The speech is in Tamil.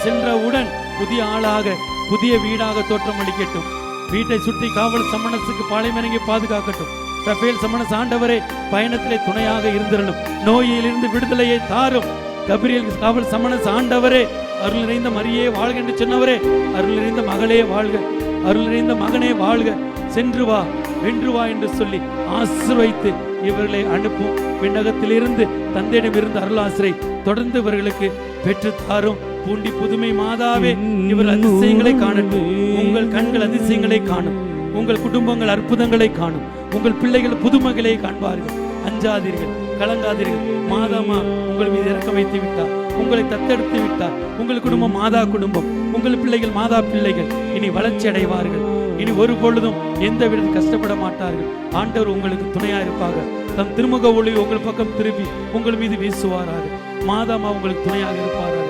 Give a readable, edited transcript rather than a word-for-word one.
சென்றவுடன் புதிய ஆளாக புதிய வீடாக தோற்றம் அளிக்கட்டும். வீட்டை சுற்றி காவல் சமணசுக்கு பாளையமேறங்கி பாதுகாக்கட்டும். ரபேல் சமணஸ் ஆண்டவரே பயணத்திலே துணையாக இருந்திரணும். நோயிலிருந்து விடுதலையை தாரும். கபிரியல் காவல் சமணஸ் ஆண்டவரே அருள் நிறைந்த மரியே வாழ்க என்று சொன்னவரே, அருள் நிறைந்த மகளே வாழ்க, அருள் நிறைந்த மகனே வாழ்க, சென்று வா வென்று வா என்று சொல்லி ஆசீர்வதித்து இவர்களை அனுப்பும். விண்ணகத்திலிருந்து தந்தையிடமிருந்து அருளாசிரை தொடர்ந்து இவர்களுக்கு பெற்று தாரும். பூண்டி புதுமை மாதாவே இவர் அதிசயங்களை காணட்டும். உங்கள் கண்கள் அதிசயங்களை காணும். உங்கள் குடும்பங்கள் அற்புதங்களை காணும். உங்கள் பிள்ளைகள் புதுமகளை காண்பார்கள். அஞ்சாதீர்கள், கலங்காதீர்கள். மாதாமா உங்கள் மீது இறக்க வைத்து விட்டார். உங்களை தத்தெடுத்து விட்டார். உங்கள் குடும்பம் மாதா குடும்பம், உங்கள் பிள்ளைகள் மாதா பிள்ளைகள் இனி வளர்ச்சி அடைவார்கள். இனி ஒரு பொழுதும் எந்த வித கஷ்டப்பட மாட்டார்கள். ஆண்டவர் உங்களுக்கு துணையா இருப்பாங்க. தம் திருமுக ஒளி உங்கள் பக்கம் திரும்பி உங்கள் மீது வீசுவாராக. மாதாமா உங்களுக்கு துணையாக இருப்பார்கள்.